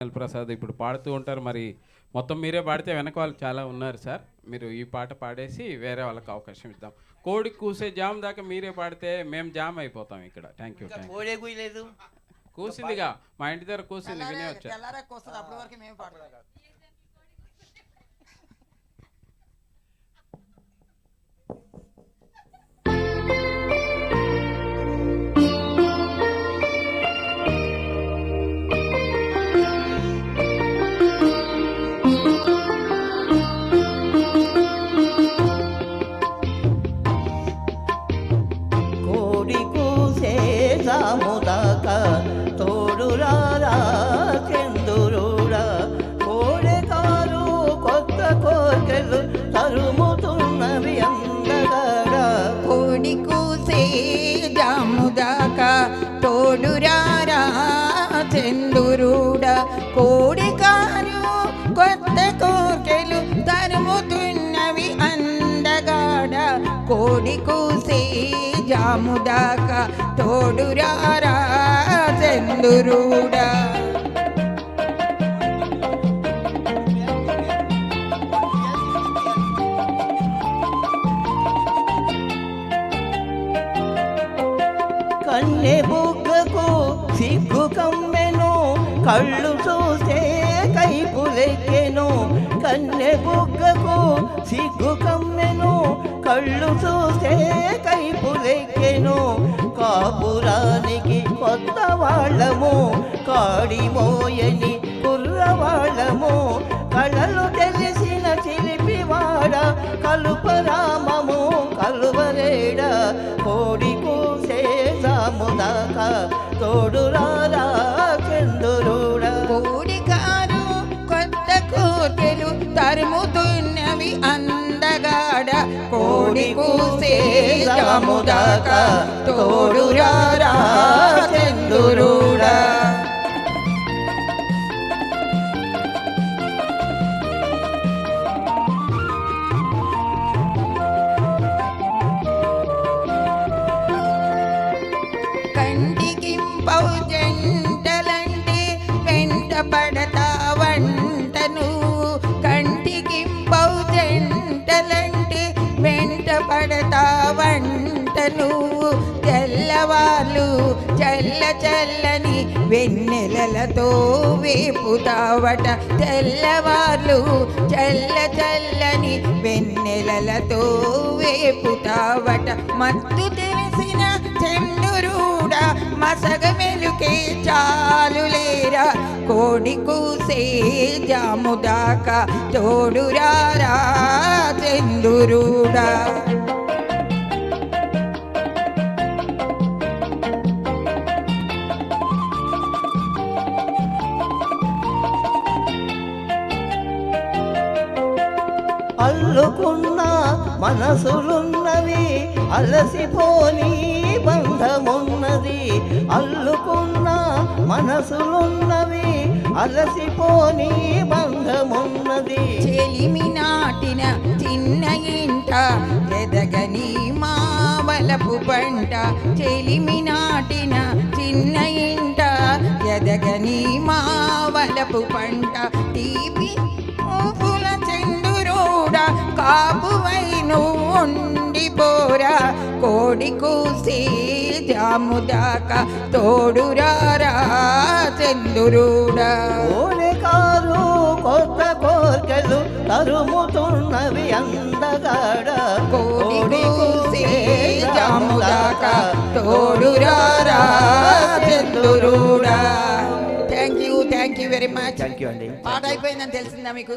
ప్రసాద్ ఇప్పుడు పాడుతూ ఉంటారు. మరి మొత్తం మీరే పాడితే వెనక వాళ్ళు చాలా ఉన్నారు సార్. మీరు ఈ పాట పాడేసి వేరే వాళ్ళకి అవకాశం ఇద్దాం. కోడి కూసే జామ్ దాకా మీరే పాడితే మేము జామ్ అయిపోతాం ఇక్కడ. Thank you. కూసిందిగా మా ఇంటి దగ్గర కూసింది వినే వచ్చా. ముదాక తోడురారా చందురుడా కోడెకారు కొత్త కోర్కెలు తరుముతున్నవి అందగాడా కోడి కూసే జాముదాక తోడురారా చందురుడా కోడెకారు కొత్త కోర్కెలు తరుముతున్నవి అందగాడ కోడి కూసే జాముదాక తోడురారా చందురుడా కన్నె బుగ్గకు సిగ్గు కమ్మెను కళ్ళు చూస్తే కైపులెక్కెను కన్నె బుగ్గకు సిగ్గు కమ్మెను కళ్ళు చూస్తే కైపులెక్కెను కాపురానికి కొత్త వాళ్ళము కాడిమోయని కుర్రవాళ్ళము కళలు తెలిసిన చిలిపివాడ కలుపరామము కలువరేడ కోడి కూసే సాముదాక తోడురారా చందురుడా కోడికారు కొత్త కోర్కెలు తరుముతున్నవి అందగాడ కోడి కూసే జాముదాక తోడురారా చందురుడా కంటికింపవు జంటలంటే వెంట పడతావంటను కంటికింపవు జంటలంటే వెంట పడతావంటను తెల్లవాళ్ళు చల్ల చల్లని వెన్నెలలతో వేపుతావట తెల్లవాళ్ళు చల్ల చల్లని వెన్నెలలతో వేపుతావట మత్తు తెలిసిన చంద్రుడా మసగ మెలుకే చాలులేరా కోడి కూసే జాముదాక తోడురారా చంద్రుడా అల్లుకున్న మనసులున్నవి అలసిపోని బంధమున్నది అల్లుకున్న మనసులున్నవి అలసిపోని బంధమున్నది చెలిమి నాటిన చిన్న ఇంట ఎదగని మావలపు పంట చెలిమి నాటిన చిన్న ఇంట ఎదగని మావలపు పంట తీపి పూల చందురుడా కాపువైను ఉండిపోరా కోడి కూసే జాముదాక తోడురారా చందురుడా కోడెకారు కొత్త కోర్కెలు తరుముతున్నవి అందగాడ కోడి కూసే జాముదాక తోడురారా చందురుడా. Thank you very much. Thank you అండి. పాట అయిపోయిందని తెలిసిందా మీకు?